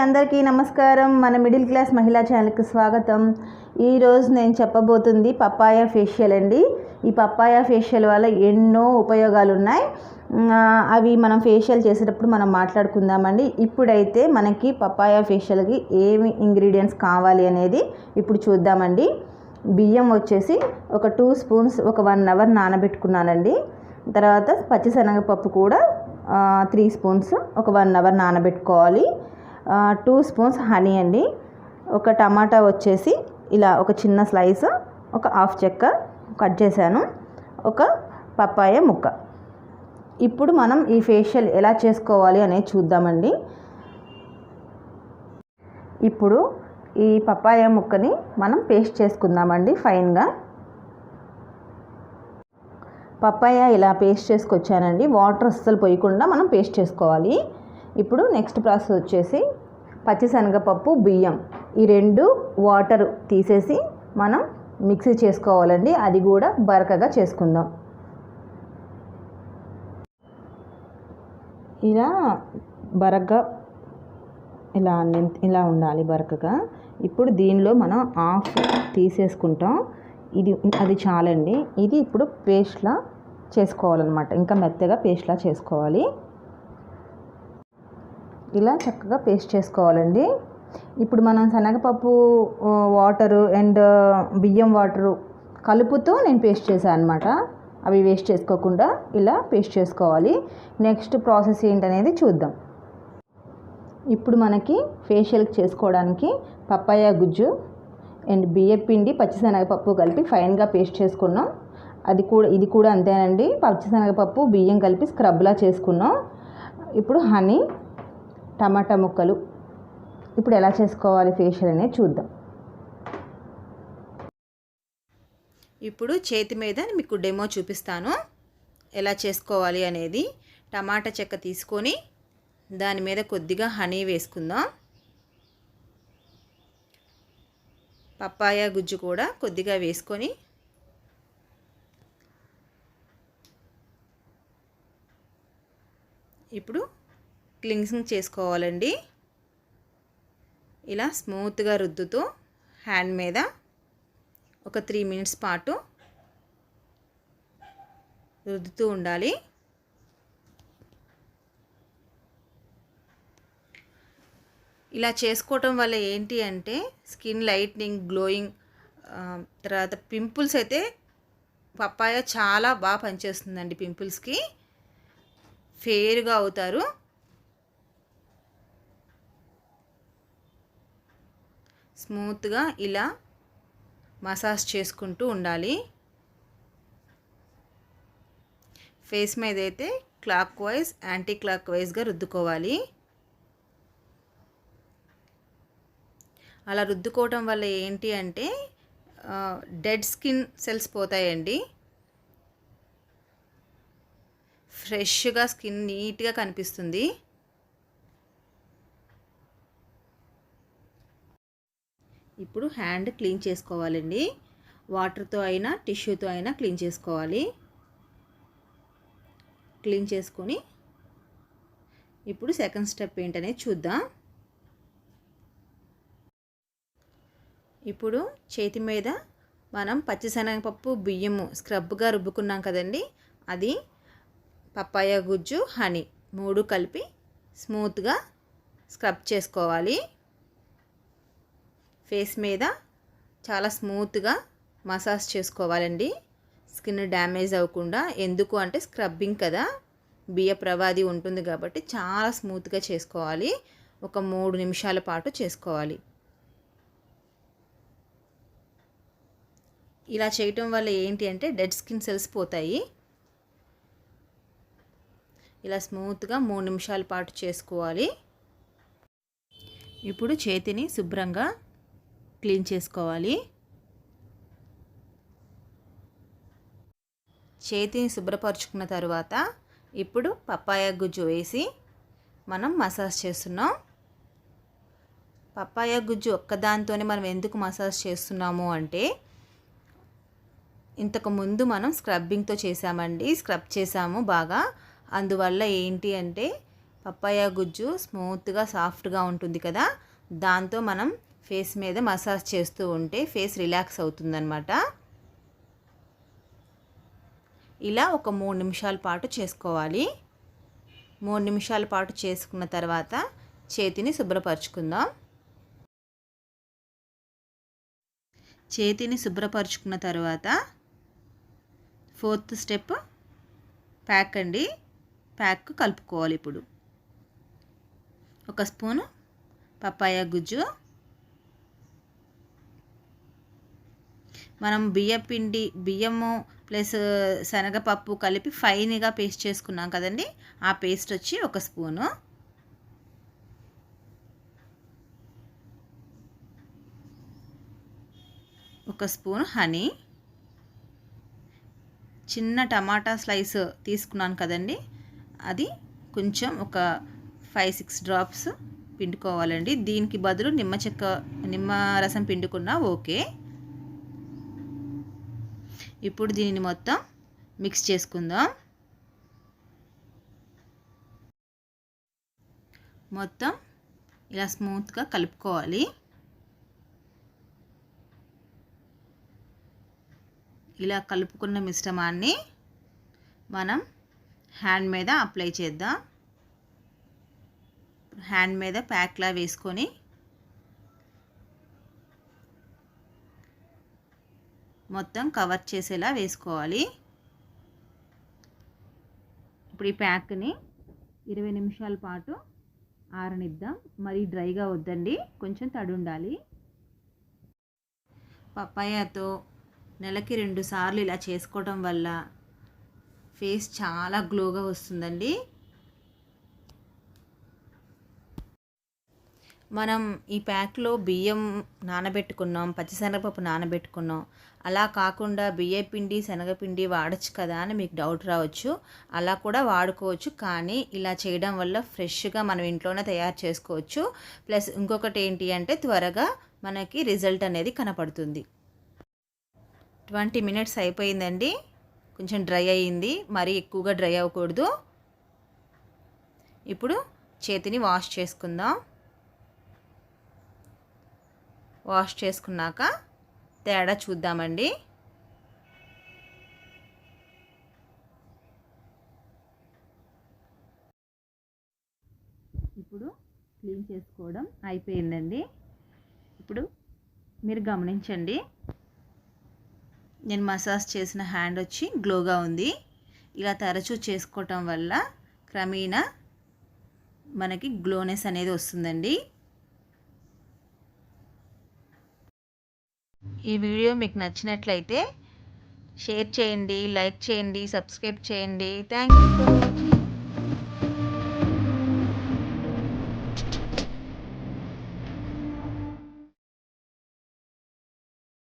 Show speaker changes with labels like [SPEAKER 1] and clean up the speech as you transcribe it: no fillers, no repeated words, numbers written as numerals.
[SPEAKER 1] అందరికీ నమస్కారం. మన మిడిల్ క్లాస్ మహిళా ఛానల్కి స్వాగతం. ఈరోజు నేను చెప్పబోతుంది పప్పాయ ఫేషియల్ అండి. ఈ పప్పాయ ఫేషియల్ వల్ల ఎన్నో ఉపయోగాలు ఉన్నాయి. అవి మనం ఫేషియల్ చేసేటప్పుడు మనం మాట్లాడుకుందామండి. ఇప్పుడైతే మనకి పప్పాయ ఫేషియల్కి ఏమి ఇంగ్రీడియంట్స్ కావాలి అనేది ఇప్పుడు చూద్దామండి. బియ్యం వచ్చేసి ఒక 2 స్పూన్స్ ఒక 1 అవర్ నానబెట్టుకున్నానండి. తర్వాత పచ్చిశనగపప్పు కూడా 3 స్పూన్స్ ఒక 1 అవర్ నానబెట్టుకోవాలి. 2 స్పూన్స్ హనీ అండి. ఒక టమాటా వచ్చేసి ఇలా ఒక చిన్న స్లైస్, ఒక హాఫ్ చెక్క కట్ చేశాను, ఒక పప్పాయ ముక్క. ఇప్పుడు మనం ఈ ఫేషియల్ ఎలా చేసుకోవాలి అనేది చూద్దామండి. ఇప్పుడు ఈ పప్పాయ ముక్కని మనం పేస్ట్ చేసుకుందామండి ఫైన్గా. పప్పాయ ఇలా పేస్ట్ చేసుకొచ్చానండి. వాటర్ అస్సలు పోయకుండా మనం పేస్ట్ చేసుకోవాలి. ఇప్పుడు నెక్స్ట్ ప్రాసెస్ వచ్చేసి పచ్చిశనగపప్పు, బియ్యం ఈ 2 వాటర్ తీసేసి మనం మిక్సీ చేసుకోవాలండి. అది కూడా బరకగా చేసుకుందాం. ఇలా బరకగా ఇలా ఉండాలి బరకగా. ఇప్పుడు దీనిలో మనం హాఫ్ తీసేసుకుంటాం. అది చాలండి. ఇది ఇప్పుడు పేస్ట్లా చేసుకోవాలన్నమాట. ఇంకా మెత్తగా పేస్ట్లా చేసుకోవాలి. ఇలా చక్కగా పేస్ట్ చేసుకోవాలండి. ఇప్పుడు మనం శనగపప్పు వాటరు అండ్ బియ్యం వాటరు కలుపుతూ నేను పేస్ట్ చేశాను అనమాట. అవి వేస్ట్ చేసుకోకుండా ఇలా పేస్ట్ చేసుకోవాలి. నెక్స్ట్ ప్రాసెస్ ఏంటనేది చూద్దాం. ఇప్పుడు మనకి ఫేషియల్కి చేసుకోవడానికి పప్పాయ గుజ్జు అండ్ బియ్యపిండి, పచ్చిశనగపప్పు కలిపి ఫైన్గా పేస్ట్ చేసుకున్నాం. ఇది కూడా అంతేనండి. పచ్చిశనగపప్పు, బియ్యం కలిపి స్క్రబ్లా చేసుకున్నాం. ఇప్పుడు హనీ, టమాటా ముక్కలు. ఇప్పుడు ఎలా చేసుకోవాలి ఫేషియల్ అనేది చూద్దాం. ఇప్పుడు చేతి మీద మీకు డెమో చూపిస్తాను ఎలా చేసుకోవాలి అనేది. టమాటా చెక్క తీసుకొని దాని మీద కొద్దిగా హనీ వేసుకుందాం. పప్పాయ గుజ్జు కూడా కొద్దిగా వేసుకొని ఇప్పుడు క్లిన్సింగ్ చేసుకోవాలండి. ఇలా స్మూత్గా రుద్దుతూ హ్యాండ్ మీద ఒక 3 మినిట్స్ పాటు రుద్దుతూ ఉండాలి. ఇలా చేసుకోవటం వల్ల ఏంటి అంటే స్కిన్ లైట్నింగ్, గ్లోయింగ్, తర్వాత పింపుల్స్ అయితే పప్పాయ చాలా బాగా పనిచేస్తుందండి. పింపుల్స్కి ఫేర్గా అవుతారు. స్మూత్గా ఇలా మసాజ్ చేసుకుంటూ ఉండాలి. ఫేస్ మీద అయితే క్లాక్ వైజ్, యాంటీ క్లాక్ వైజ్గా రుద్దుకోవాలి. అలా రుద్దుకోవటం వల్ల ఏంటి అంటే డెడ్ స్కిన్ సెల్స్ పోతాయండి. ఫ్రెష్గా స్కిన్ నీట్గా కనిపిస్తుంది. ఇప్పుడు హ్యాండ్ క్లీన్ చేసుకోవాలండి. వాటర్తో అయినా టిష్యూతో అయినా క్లీన్ చేసుకోవాలి. క్లీన్ చేసుకొని ఇప్పుడు సెకండ్ స్టెప్ ఏంటనేది చూద్దాం. ఇప్పుడు చేతి మీద మనం పచ్చిశనగపప్పు, బియ్యము స్క్రబ్గా రుబ్బుకున్నాం కదండి. అది పప్పాయ గుజ్జు, హనీ 3 కలిపి స్మూత్గా స్క్రబ్ చేసుకోవాలి. ఫేస్ మీద చాలా స్మూత్గా మసాజ్ చేసుకోవాలండి. స్కిన్ డ్యామేజ్ అవ్వకుండా. ఎందుకు అంటే స్క్రబ్బింగ్ కదా, బియ్య ప్రవాది ఉంటుంది కాబట్టి చాలా స్మూత్గా చేసుకోవాలి. ఒక 3 నిమిషాల పాటు చేసుకోవాలి. ఇలా చేయటం వల్ల ఏంటి అంటే డెడ్ స్కిన్ సెల్స్ పోతాయి. ఇలా స్మూత్గా 3 నిమిషాల పాటు చేసుకోవాలి. ఇప్పుడు చేతిని శుభ్రంగా క్లీన్ చేసుకోవాలి. చేతిని శుభ్రపరుచుకున్న తర్వాత ఇప్పుడు పప్పాయ గుజ్జు వేసి మనం మసాజ్ చేస్తున్నాం. పప్పాయ గుజ్జు ఒక్కదాంతోనే మనం ఎందుకు మసాజ్ చేస్తున్నాము అంటే ఇంతకుముందు మనం స్క్రబ్బింగ్తో చేసామండి. స్క్రబ్ చేసాము బాగా. అందువల్ల ఏంటి అంటే పప్పాయ గుజ్జు స్మూత్గా సాఫ్ట్గా ఉంటుంది కదా, దాంతో మనం ఫేస్ మీద మసాజ్ చేస్తూ ఉంటే ఫేస్ రిలాక్స్ అవుతుందన్నమాట. ఇలా ఒక 3 నిమిషాల పాటు చేసుకోవాలి. 3 నిమిషాల పాటు చేసుకున్న తర్వాత చేతిని శుభ్రపరచుకుందాం. చేతిని శుభ్రపరచుకున్న తర్వాత 4th స్టెప్ ప్యాక్ అండి. ప్యాక్ కలుపుకోవాలి. ఇప్పుడు 1 స్పూను పప్పాయ గుజ్జు, మనం బియ్యము ప్లస్ శనగపప్పు కలిపి ఫైన్గా పేస్ట్ చేసుకున్నాం కదండి, ఆ పేస్ట్ వచ్చి 1 స్పూను. ఒక స్పూన్ హనీ, చిన్న టమాటా స్లైస్ తీసుకున్నాను కదండి, అది కొంచెం ఒక 5-6 డ్రాప్స్ పిండుకోవాలండి. దీనికి బదులు నిమ్మ రసం పిండుకున్నా ఓకే. ఇప్పుడు దీనిని మొత్తం మిక్స్ చేసుకుందాం. మొత్తం ఇలా స్మూత్గా కలుపుకోవాలి. ఇలా కలుపుకున్న మిశ్రమాన్ని మనం హ్యాండ్ మీద అప్లై చేద్దాం. హ్యాండ్ మీద ప్యాక్లా వేసుకొని మొత్తం కవర్ చేసేలా వేసుకోవాలి. ఇప్పుడు ఈ ప్యాక్ని 20 నిమిషాల పాటు ఆరనిద్దాం. మరీ డ్రైగా వద్దండి, కొంచెం తడి ఉండాలి. పప్పాయతో నెలకి 2 సార్లు ఇలా చేసుకోవడం వల్ల ఫేస్ చాలా గ్లోగా వస్తుందండి. మనం ఈ ప్యాక్లో బియ్యం నానబెట్టుకున్నాం, పచ్చిశనగపప్పు నానబెట్టుకున్నాం, అలా కాకుండా బియ్యపిండి శనగపిండి వాడచ్చు కదా అని మీకు డౌట్ రావచ్చు. అలా కూడా వాడుకోవచ్చు, కానీ ఇలా చేయడం వల్ల ఫ్రెష్గా మనం ఇంట్లోనే తయారు చేసుకోవచ్చు. ప్లస్ ఇంకొకటి ఏంటి అంటే త్వరగా మనకి రిజల్ట్ అనేది కనపడుతుంది. 20 మినిట్స్ అయిపోయిందండి. కొంచెం డ్రై అయ్యింది, మరీ ఎక్కువగా డ్రై అవ్వకూడదు. ఇప్పుడు చేతిని వాష్ చేసుకుందాం. వాష్ చేసుకున్నాక తేడా చూద్దామండి. ఇప్పుడు క్లీన్ చేసుకోవడం అయిపోయిందండి. ఇప్పుడు మీరు గమనించండి, నేను మసాజ్ చేసిన హ్యాండ్ వచ్చి గ్లోగా ఉంది. ఇలా తరచూ చేసుకోవటం వల్ల క్రమేణా మనకి గ్లోనెస్ అనేది వస్తుందండి. ఈ వీడియో మీకు నచ్చినట్లయితే షేర్ చేయండి, లైక్ చేయండి, సబ్స్క్రైబ్ చేయండి. Thank you.